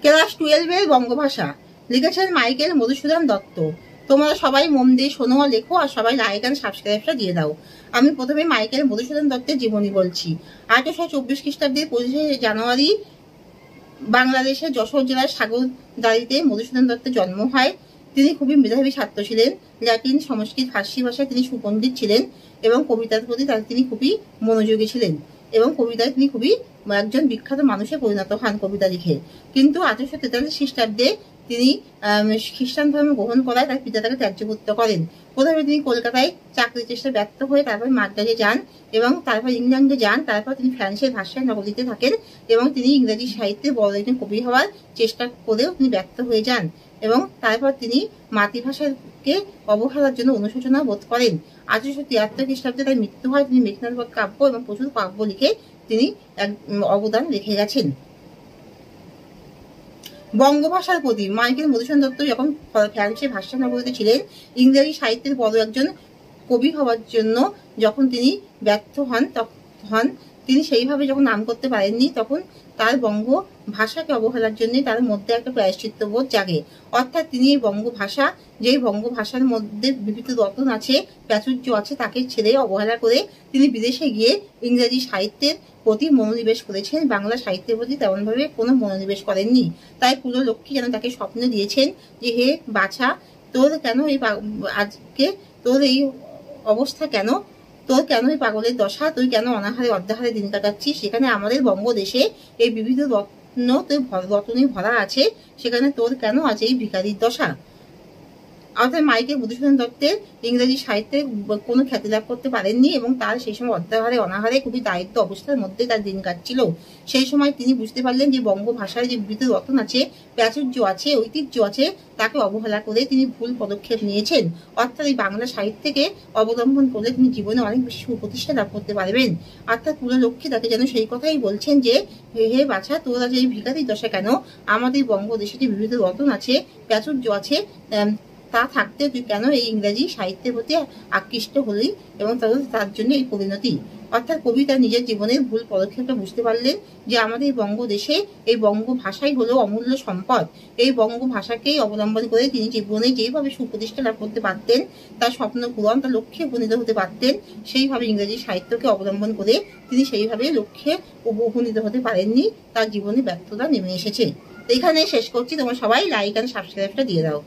Class 12-এর বঙ্গভাষা লিখেছেন Michael Madhusudan Dutta. তোমরা সবাই মন দিয়ে শোনো আর লেখো, আর সবাই লাইক এন্ড সাবস্ক্রাইবটা দিয়ে দাও। আমি প্রথমে মাইকেল মধুসূদন দত্তের জীবনী বলছি। 1824 খ্রিস্টাব্দের 25শে জানুয়ারি বাংলাদেশের যশোর জেলার সাগরদাঁড়িতে মধুসূদন দত্তের জন্ম হয়। তিনি খুবই মেধাবী ছাত্র ছিলেন। ল্যাটিন, সংস্কৃত, ফার্সি ভাষায় তিনি সুপণ্ডিত ছিলেন এবং কবিতার প্রতি তিনি খুবই মনোযোগী ছিলেন এবং কবিতায় তিনি খুবই একজন বিখ্যাত মানুষে পরিণত হন কবিতা লিখে। কিন্তু 1843 খ্রিস্টাব্দে তিনি খ্রিস্টান ধর্ম গ্রহণ করায় তার পিতা তাকে ত্যায্যপুত্র করেন। প্রথমে তিনি কলকাতায় চাকরির চেষ্টা ব্যর্থ হয়ে তারপর মাদ্রাজে যান এবং তারপর ইংল্যান্ডে যান। তারপর তিনি ফ্রান্সের ভাষায় নকলিতে থাকেন এবং তিনি ইংরেজি সাহিত্যে বড় একজন কবি হওয়ার চেষ্টা করেও তিনি ব্যর্থ হয়ে যান এবং তারপর তিনি মাতৃভাষাকে অবহেলার জন্য অনুশোচনা বোধ করেন। 1873 খ্রিস্টাব্দে তার মৃত্যু হয়। তিনি মেঘনাদ কাব্য এবং প্রচুর কাব্য লিখে তিনি এক অবদান রেখে গেছেন। বঙ্গভাষার প্রতি মাইকেল মধুসূদন দত্ত যখন ফ্রান্সের ভাষা নগরীতে ছিলেন, ইংরেজি সাহিত্যের বড় একজন কবি হওয়ার জন্য যখন তিনি ব্যর্থ হন, তখন তিনি সেইভাবে যখন নাম করতে পারেননি, তখন তার বঙ্গ ভাষাকে অবহেলার জন্য তার মধ্যে একটা প্রায়শ্চিত্ত বোধ জাগে। অর্থাৎ তিনি এই বঙ্গভাষা, যেই বঙ্গভাষার মধ্যে বিভিন্ন রতন আছে, প্রাচুর্য আছে, তাকে ছেড়ে অবহেলা করে তিনি বিদেশে গিয়ে ইংরেজি সাহিত্যের প্রতি মনোনিবেশ করেছেন। বাংলা সাহিত্যের প্রতি তেমন ভাবে কোনো মনোনিবেশ করেননি। তাই কুললক্ষ্মী যেন তাকে স্বপ্ন দিয়েছেন যে, হে বাছা, তোর কেন এই আজকে তোর এই অবস্থা, কেন তোর কেন এই পাগলের দশা, তুই কেন অনাহারে অর্ধাহারে দিন কাটাচ্ছিস? সেখানে আমাদের বঙ্গদেশে এই বিবিধ রত্নে ভরা আছে, সেখানে তোর কেন আজ এই ভিখারির দশা? অর্থাৎ মাইকেল মধুসূদন দত্তের ইংরেজি সাহিত্যে কোনো খ্যাতি লাভ করতে পারেননি এবং তার সেই সময় অর্ধাহারে অনাহারে খুবই দারিদ্র অবস্থার মধ্যে তার দিন কাটছিল। সেই সময় তিনি বুঝতে পারলেন যে বঙ্গভাষার যে বিবিধ রতন আছে, প্রাচুর্য আছে, ঐতিহ্য আছে, তাকে অবহেলা করে তিনি ভুল পদক্ষেপ নিয়েছেন। অর্থাৎ এই বাংলা সাহিত্যকে অবলম্বন করলে তিনি জীবনে অনেক বেশি সুপ্রতিষ্ঠা লাভ করতে পারবেন। অর্থাৎ কুললক্ষ্মী তাকে যেন সেই কথাই বলছেন যে, হে বাছা, তোর আজ এই ভিখারির দশা কেন? আমাদের বঙ্গদেশে যে বিবিধ রতন আছে, প্রাচুর্য আছে, তা থাকতে তুই কেন এই ইংরেজি সাহিত্যের প্রতি আকৃষ্ট হলি এবং তার জন্য এই পরিণতি। অর্থাৎ কবি তার নিজের জীবনের ভুল পদক্ষেপটা বুঝতে পারলেন যে আমাদের বঙ্গদেশে এই বঙ্গ ভাষাই হলো অমূল্য সম্পদ। এই বঙ্গ ভাষাকেই অবলম্বন করে তিনি জীবনে যেভাবে সুপ্রতিষ্ঠা লাভ করতে পারতেন, তার স্বপ্ন পূরণ, তার লক্ষ্যে উপনীত হতে পারতেন, সেইভাবে ইংরেজি সাহিত্যকে অবলম্বন করে তিনি সেইভাবে লক্ষ্যে উপনীত হতে পারেননি। তার জীবনে ব্যর্থতা নেমে এসেছে। এখানে শেষ করছি। তোমরা সবাই লাইক আর সাবস্ক্রাইবটা দিয়ে দাও।